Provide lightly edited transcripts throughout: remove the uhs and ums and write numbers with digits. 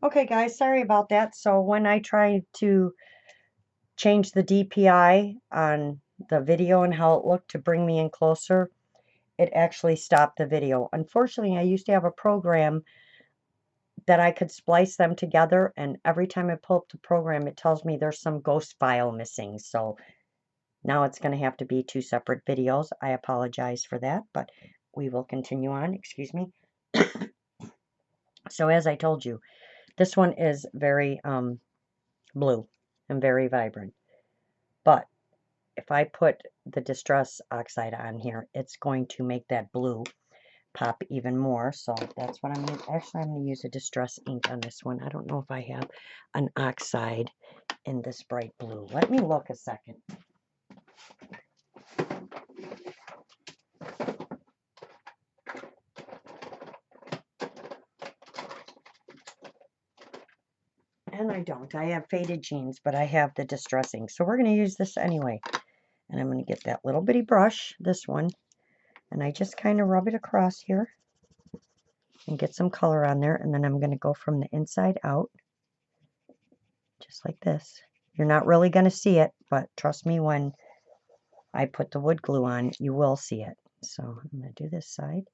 Okay, guys, sorry about that. So when I tried to change the DPI on the video and how it looked to bring me in closer, it actually stopped the video. Unfortunately, I used to have a program that I could splice them together, and every time I pull up the program, it tells me there's some ghost file missing. So now it's going to have to be two separate videos. I apologize for that, but we will continue on. Excuse me. So as I told you, this one is very blue and very vibrant. But if I put the Distress Oxide on here, it's going to make that blue pop even more. So that's what I'm going to, actually I'm going to use a Distress ink on this one. I don't know if I have an oxide in this bright blue. Let me look a second. And I don't. I have faded jeans, but I have the Distress ink. So we're going to use this anyway. And I'm going to get that little bitty brush, this one, and I just kind of rub it across here and get some color on there. And then I'm going to go from the inside out, just like this. You're not really going to see it, but trust me, when I put the wood glue on, you will see it. So I'm going to do this side.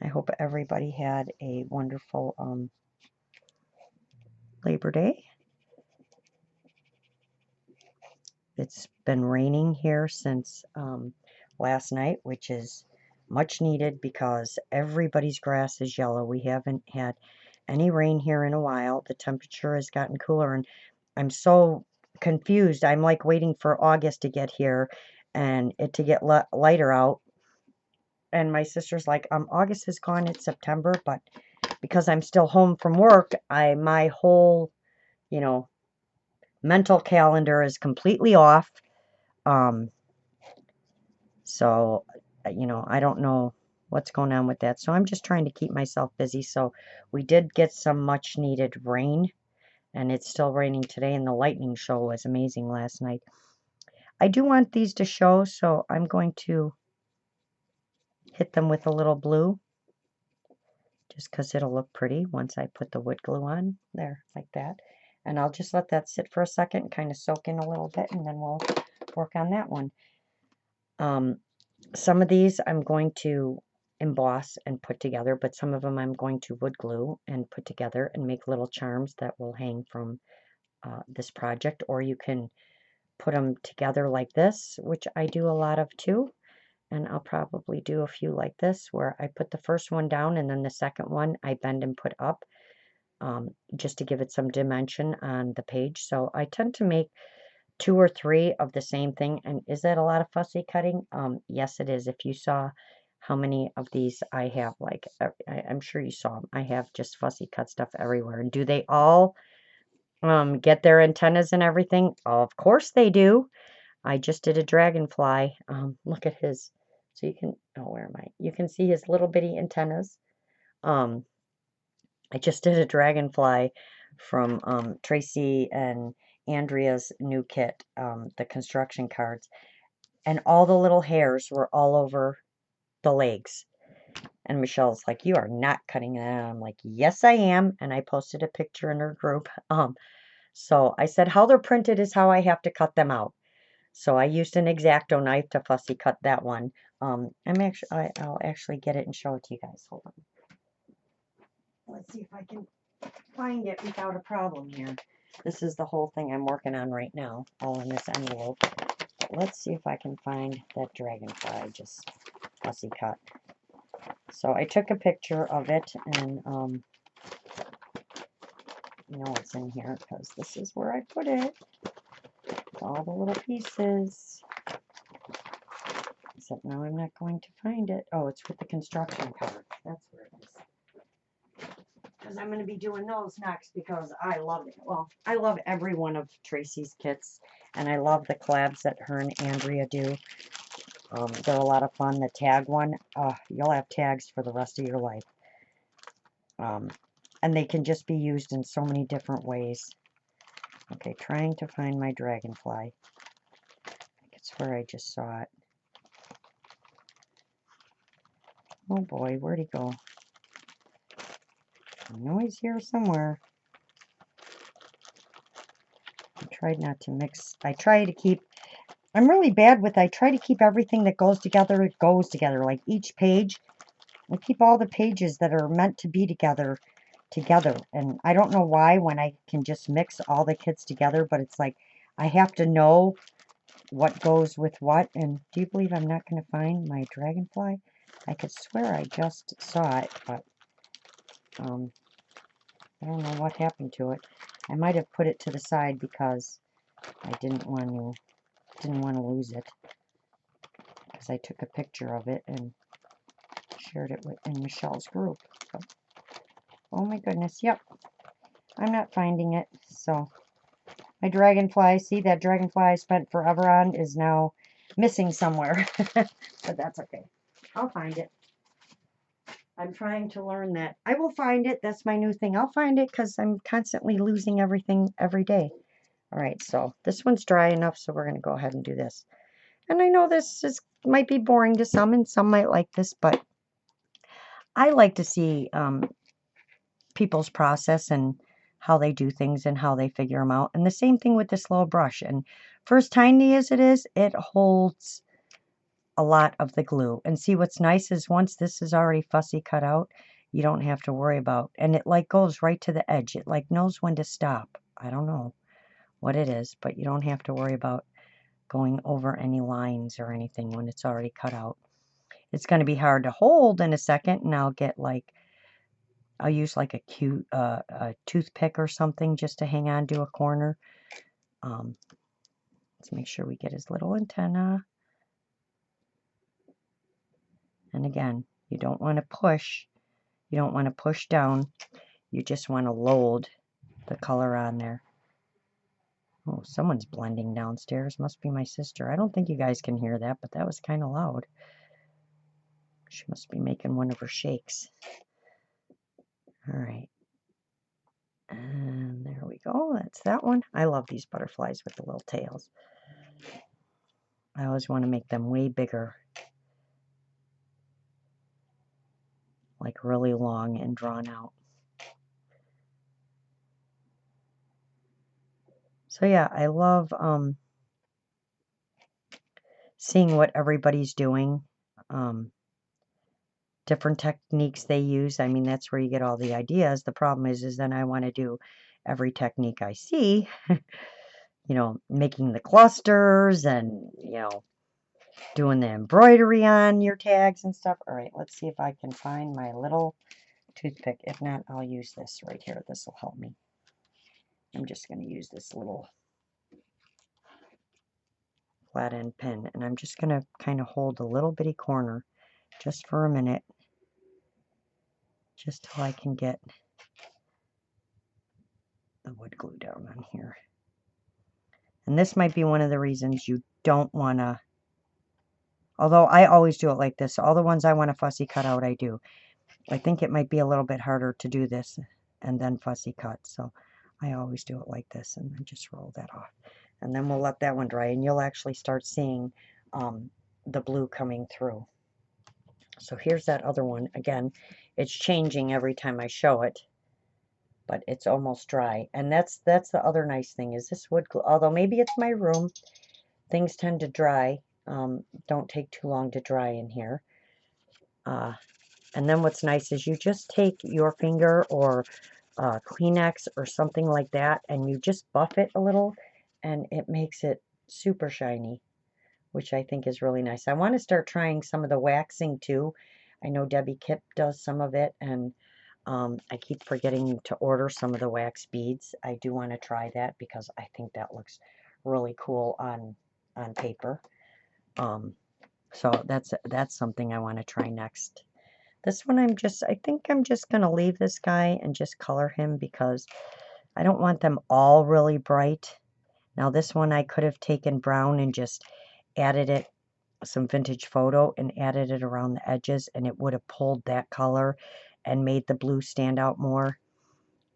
I hope everybody had a wonderful Labor Day. It's been raining here since last night, which is much needed because everybody's grass is yellow. We haven't had any rain here in a while. The temperature has gotten cooler, and I'm so confused. I'm like waiting for August to get here and it to get lighter out. And my sister's like, August is gone, it's September, but because I'm still home from work, my whole, you know, mental calendar is completely off. So, I don't know what's going on with that. So I'm just trying to keep myself busy. So we did get some much needed rain, and it's still raining today, and the lightning show was amazing last night. I do want these to show, so I'm going to hit them with a little blue, just because it'll look pretty once I put the wood glue on there, like that. And I'll just let that sit for a second, kind of soak in a little bit, and then we'll work on that one. Some of these I'm going to emboss and put together, but some of them I'm going to wood glue and put together and make little charms that will hang from this project. Or you can put them together like this, which I do a lot of too. And I'll probably do a few like this, where I put the first one down and then the second one I bend and put up, just to give it some dimension on the page. So I tend to make 2 or 3 of the same thing. And is that a lot of fussy cutting? Yes, it is. If you saw how many of these I have, like, I'm sure you saw them. I have just fussy cut stuff everywhere. And do they all get their antennas and everything? Of course they do. I just did a dragonfly. Look at his. So you can, oh, where am I? You can see his little bitty antennas. I just did a dragonfly from Tracy and Andrea's new kit, the construction cards, and all the little hairs were all over the legs. And Michelle's like, "You are not cutting that out." I'm like, "Yes, I am." And I posted a picture in her group. So I said, how they're printed is how I have to cut them out. So I used an X-Acto knife to fussy cut that one. I'll actually get it and show it to you guys. Hold on. Let's see if I can find it without a problem here. This is the whole thing I'm working on right now, all in this envelope. Let's see if I can find that dragonfly I just fussy cut. So I took a picture of it, and you know what's in here, because this is where I put it. All the little pieces. Except now I'm not going to find it. Oh, it's with the construction card. That's where it is. Because I'm going to be doing those next, because I love it. Well, I love every one of Tracy's kits, and I love the collabs that her and Andrea do. They're a lot of fun. The tag one, you'll have tags for the rest of your life. And they can just be used in so many different ways. Okay, trying to find my dragonfly. I think it's where I just saw it. Oh boy, where'd he go? I know he's here somewhere. I tried not to mix. I try to keep, I'm really bad with, I try to keep everything that goes together, it goes together. Like each page, I keep all the pages that are meant to be together. And I don't know why when I can just mix all the kits together, but it's like I have to know what goes with what. And do you believe I'm not going to find my dragonfly? I could swear I just saw it, but I don't know what happened to it. I might have put it to the side because I didn't want to lose it, because I took a picture of it and shared it in Michelle's group. So, oh my goodness, yep, I'm not finding it. So my dragonfly, see that dragonfly I spent forever on is now missing somewhere. But that's okay. I'll find it. I'm trying to learn that. I will find it. That's my new thing. I'll find it because I'm constantly losing everything every day. All right, so this one's dry enough, so we're going to go ahead and do this. And I know this might be boring to some, and some might like this, but I like to see people's process and how they do things and how they figure them out. And the same thing with this little brush. And for as tiny as it is, it holds a lot of the glue. And see, what's nice is once this is already fussy cut out, you don't have to worry about. And it like goes right to the edge. It like knows when to stop. I don't know what it is, but you don't have to worry about going over any lines or anything when it's already cut out. It's going to be hard to hold in a second, and I'll use like a cute a toothpick or something just to hang on to a corner. Let's make sure we get his little antenna. And again, you don't want to push. You don't want to push down. You just want to load the color on there. Oh, someone's blending downstairs. Must be my sister. I don't think you guys can hear that, but that was kind of loud. She must be making one of her shakes. All right. And there we go. That's that one. I love these butterflies with the little tails. I always want to make them way bigger. Like really long and drawn out. So yeah, I love seeing what everybody's doing. Different techniques they use. I mean, that's where you get all the ideas. The problem is then I want to do every technique I see. You know, making the clusters and, you know, doing the embroidery on your tags and stuff. All right, let's see if I can find my little toothpick. If not, I'll use this right here. This will help me. I'm just going to use this little flat end pen, and I'm just going to kind of hold a little bitty corner just for a minute, just till I can get the wood glue down on here. And this might be one of the reasons you don't want to, although I always do it like this. All the ones I want to fussy cut out, I do. I think it might be a little bit harder to do this and then fussy cut. So I always do it like this, and then just roll that off. And then we'll let that one dry, and you'll actually start seeing the blue coming through. So here's that other one. Again, it's changing every time I show it, but it's almost dry. And that's the other nice thing is this wood glue, although maybe it's my room, things tend to dry. Don't take too long to dry in here. And then what's nice is you just take your finger or Kleenex or something like that, and you just buff it a little, and it makes it super shiny, which I think is really nice. I want to start trying some of the waxing too. I know Debbie Kipp does some of it, and I keep forgetting to order some of the wax beads. I do want to try that because I think that looks really cool on paper. So that's something I want to try next. This one I think I'm just going to leave this guy and just color him because I don't want them all really bright. Now this one I could have taken brown and just added it, some vintage photo, and added it around the edges, and it would have pulled that color and made the blue stand out more.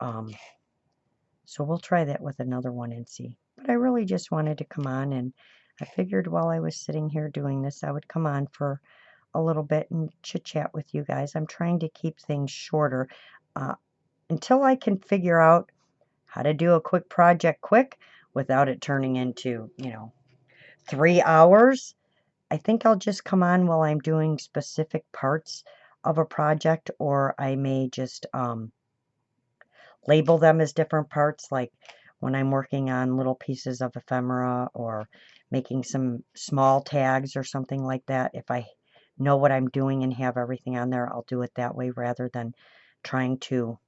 So we'll try that with another one and see. But I really just wanted to come on, and I figured while I was sitting here doing this, I would come on for a little bit and chit-chat with you guys. I'm trying to keep things shorter until I can figure out how to do a quick project quick without it turning into, 3 hours. I think I'll just come on while I'm doing specific parts of a project, or I may just label them as different parts, like when I'm working on little pieces of ephemera or making some small tags or something like that. If I know what I'm doing and have everything on there, I'll do it that way rather than trying to,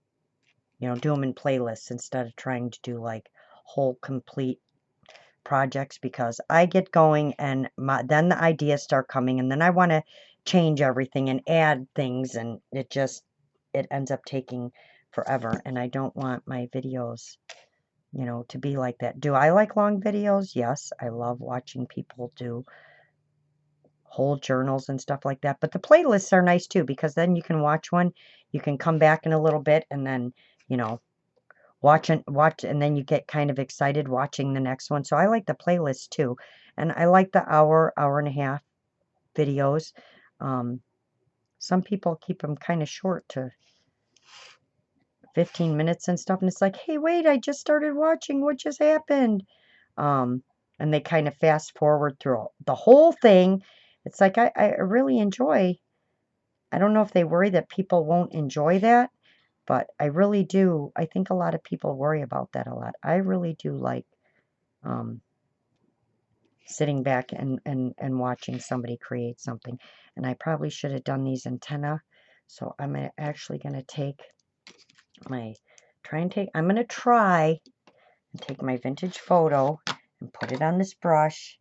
do them in playlists instead of trying to do like whole complete projects, because I get going and then the ideas start coming and then I want to change everything and add things, and it ends up taking forever, and I don't want my videos, to be like that. Do I like long videos? Yes, I love watching people do whole journals and stuff like that, but the playlists are nice too, because then you can watch one, you can come back in a little bit, and then, watch, and then you get kind of excited watching the next one. So I like the playlist too, and I like the hour and a half videos. Some people keep them kind of short to 15 minutes and stuff, and it's like, hey, wait, I just started watching, what just happened? And they kind of fast forward through the whole thing. It's like, I really enjoy, I don't know if they worry that people won't enjoy that, but I really do. I think a lot of people worry about that a lot. I really do like sitting back and watching somebody create something. And I probably should have done these antenna. So I'm actually going to take my, I'm going to try and take my vintage photo and put it on this brush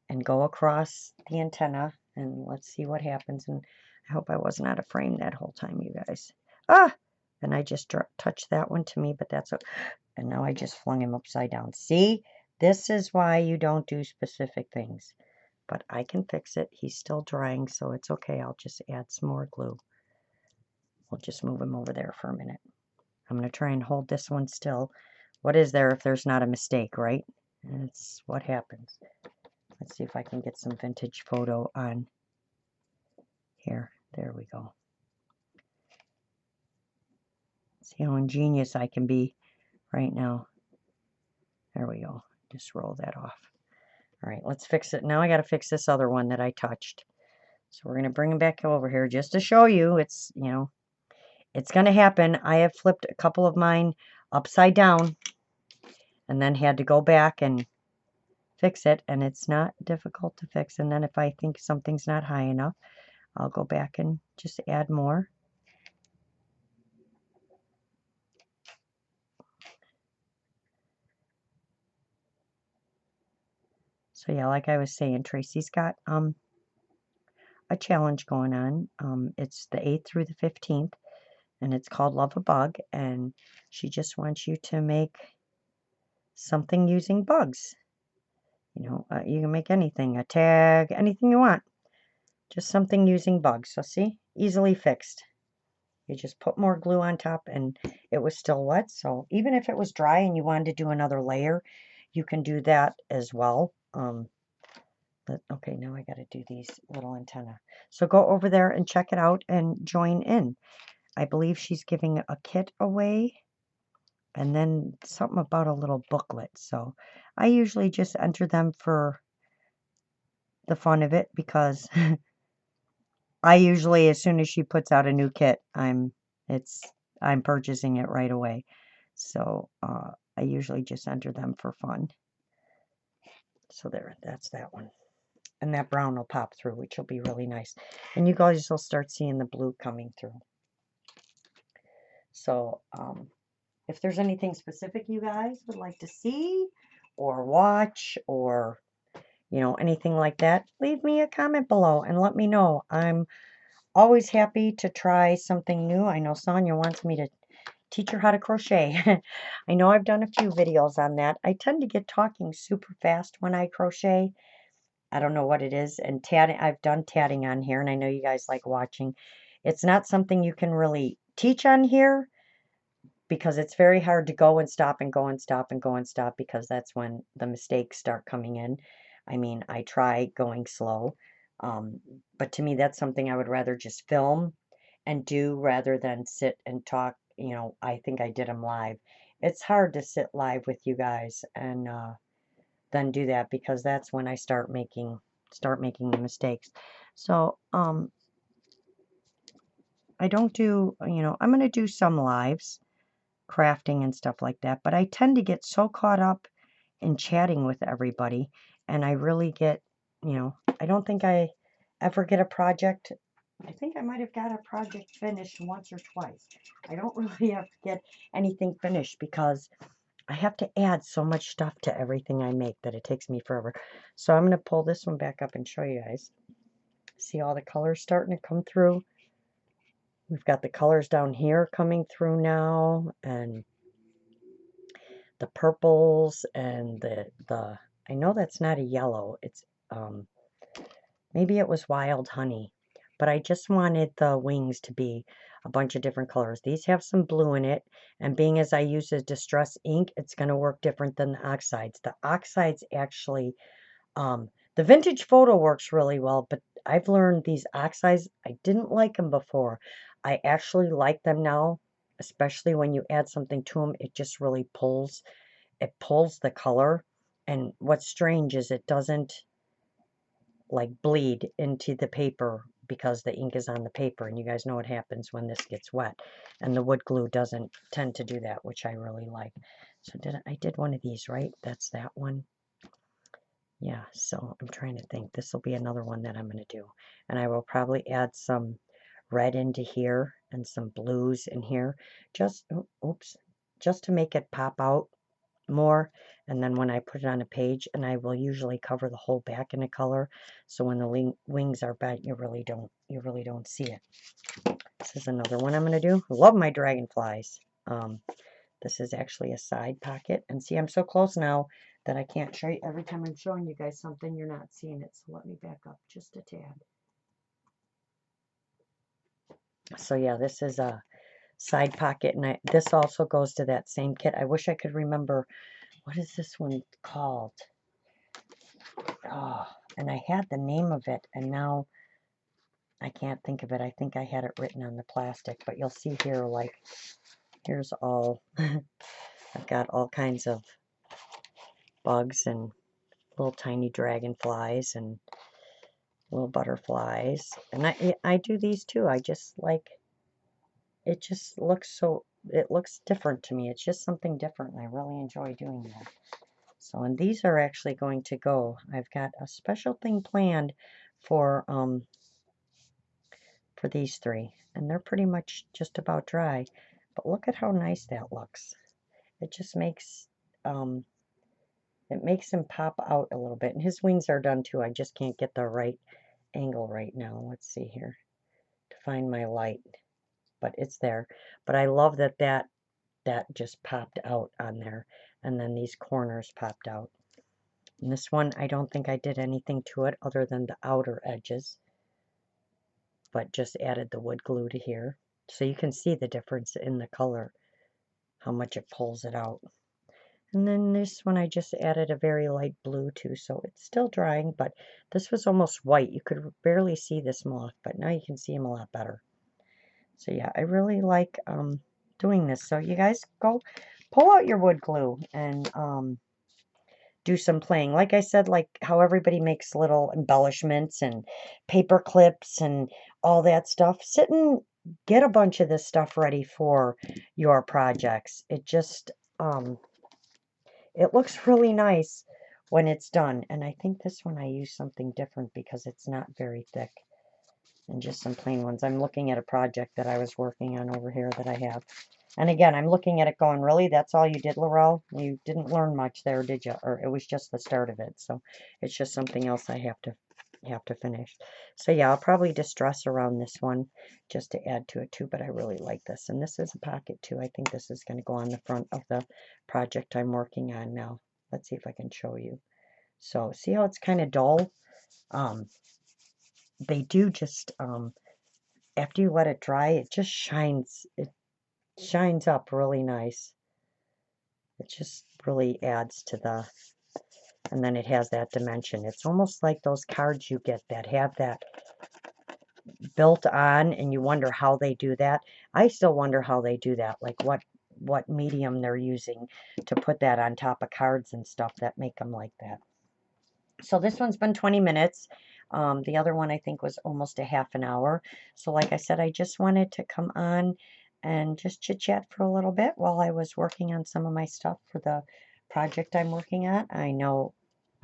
and go across the antenna, and let's see what happens. And I hope I wasn't out of frame that whole time, you guys. And I just touched that one to me, but that's okay. And now I just flung him upside down. See, this is why you don't do specific things, but I can fix it. He's still drying, so it's okay. I'll just add some more glue. We'll just move him over there for a minute. I'm going to try and hold this one still. What is there if there's not a mistake, right? And it's what happens. Let's see if I can get some vintage photo on here. There we go. See how ingenious I can be right now. There we go. Just roll that off. All right, let's fix it. Now I got to fix this other one that I touched. So we're going to bring him back over here just to show you it's, it's going to happen. I have flipped a couple of mine upside down and then had to go back and fix it, and it's not difficult to fix. And then if I think something's not high enough, I'll go back and just add more. So yeah, like I was saying, Tracie's got a challenge going on. It's the 8th through the 15th, and it's called Love a Bug, and she just wants you to make something using bugs. You can make anything, a tag, anything you want. Just something using bugs. So see, easily fixed. You just put more glue on top, and it was still wet. So even if it was dry and you wanted to do another layer, you can do that as well. But okay, now I got to do these little antenna. So go over there and check it out and join in. I believe she's giving a kit away, and then something about a little booklet. So I usually just enter them for the fun of it, because I usually, as soon as she puts out a new kit, I'm purchasing it right away. So I usually just enter them for fun. So there, that's that one. And that brown will pop through, which will be really nice. And you guys will start seeing the blue coming through. So if there's anything specific you guys would like to see or watch, or anything like that, leave me a comment below and let me know. I'm always happy to try something new. I know Sonia wants me to teach her how to crochet. I know I've done a few videos on that. I tend to get talking super fast when I crochet. I don't know what it is. And tatting, I've done tatting on here, and I know you guys like watching. It's not something you can really teach on here, because it's very hard to go and stop and go and stop and go and stop, because that's when the mistakes start coming in. I mean, I try going slow, But to me, that's something I would rather just film and do rather than sit and talk. You know, I think I did them live. It's hard to sit live with you guys and then do that because that's when I start making the mistakes. So, I don't do, you know, I'm going to do some lives, crafting and stuff like that, but I tend to get so caught up in chatting with everybody, and I really get, you know, I don't think I ever get a project. I think I might have got a project finished once or twice. I don't really ever get anything finished because I have to add so much stuff to everything I make that it takes me forever. So I'm going to pull this one back up and show you guys. See all the colors starting to come through? We've got the colors down here coming through now, and the purples, and the I know that's not a yellow. It's maybe it was wild honey, but I just wanted the wings to be a bunch of different colors. These have some blue in it, and being as I use a distress ink, it's going to work different than the oxides. The oxides actually, the vintage photo works really well, but I've learned these oxides, I didn't like them before. I actually like them now, especially when you add something to them. It just really pulls, it pulls the color. And what's strange is it doesn't like bleed into the paper because the ink is on the paper, and you guys know what happens when this gets wet, and the wood glue doesn't tend to do that, which I really like. So I did one of these, right? That's that one. Yeah, so I'm trying to think. This will be another one that I'm going to do, and I will probably add some red into here and some blues in here, just oops, just to make it pop out more. And then when I put it on a page, and I will usually cover the whole back in a color, so when the wings are bent, you really don't see it. This is another one I'm going to do. I love my dragonflies. This is actually a side pocket, and see, I'm so close now that I can't show you. Every time I'm showing you guys something, you're not seeing it, so let me back up just a tad. So yeah, this is a side pocket, and this also goes to that same kit. I wish I could remember, what is this one called? Oh, and I had the name of it, and now I can't think of it. I think I had it written on the plastic, but you'll see here, like, here's all, I've got all kinds of bugs and little tiny dragonflies and little butterflies. And I do these too. I just like, it just looks so, it looks different to me. It's just something different, and I really enjoy doing that. So, and these are actually going to go, I've got a special thing planned for these three, and they're pretty much just about dry. But look at how nice that looks. It just makes, it makes him pop out a little bit. And his wings are done too. I just can't get the right angle right now. Let's see here to find my light, but it's there. But I love that that just popped out on there, and then these corners popped out. And this one, I don't think I did anything to it other than the outer edges, but just added the wood glue to here. So you can see the difference in the color, how much it pulls it out. And then this one I just added a very light blue too, so it's still drying, but this was almost white. You could barely see this moth, but now you can see him a lot better. So yeah, I really like doing this. So you guys go pull out your wood glue and do some playing. Like I said, like how everybody makes little embellishments and paper clips and all that stuff. Sit and get a bunch of this stuff ready for your projects. It just, it looks really nice when it's done. And I think this one I use something different because it's not very thick. And just some plain ones. I'm looking at a project that I was working on over here that I have. And again, I'm looking at it going, really? That's all you did, Laurel? You didn't learn much there, did you? Or it was just the start of it. So it's just something else I have to finish. So yeah, I'll probably distress around this one just to add to it too, but I really like this. And this is a pocket too. I think this is going to go on the front of the project I'm working on now. Let's see if I can show you. So see how it's kind of dull? They do just, after you let it dry, it just shines up really nice. It just really adds to and then it has that dimension. It's almost like those cards you get that have that built on, and you wonder how they do that. I still wonder how they do that, like what medium they're using to put that on top of cards and stuff that make them like that. So this one's been 20 minutes. The other one I think was almost a half an hour. So like I said, I just wanted to come on and just chit chat for a little bit while I was working on some of my stuff for the project I'm working at. I know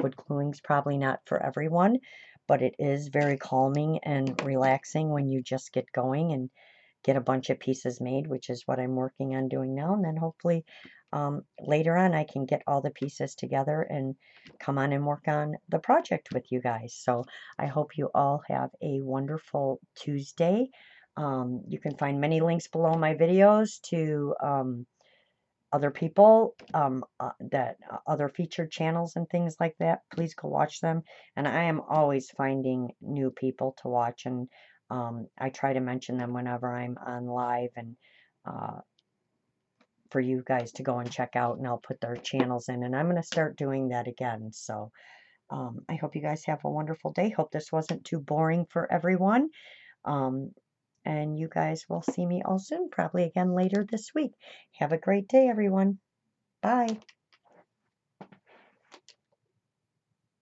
wood gluing's probably not for everyone, but it is very calming and relaxing when you just get going and get a bunch of pieces made, which is what I'm working on doing now. And then hopefully later on I can get all the pieces together and come on and work on the project with you guys. So I hope you all have a wonderful Tuesday. You can find many links below my videos to other people, other featured channels and things like that. Please go watch them. And I am always finding new people to watch, and I try to mention them whenever I'm on live, and for you guys to go and check out, and I'll put their channels in, and I'm going to start doing that again. So I hope you guys have a wonderful day. Hope this wasn't too boring for everyone. Um, and you guys will see me all soon, probably again later this week. Have a great day, everyone. Bye.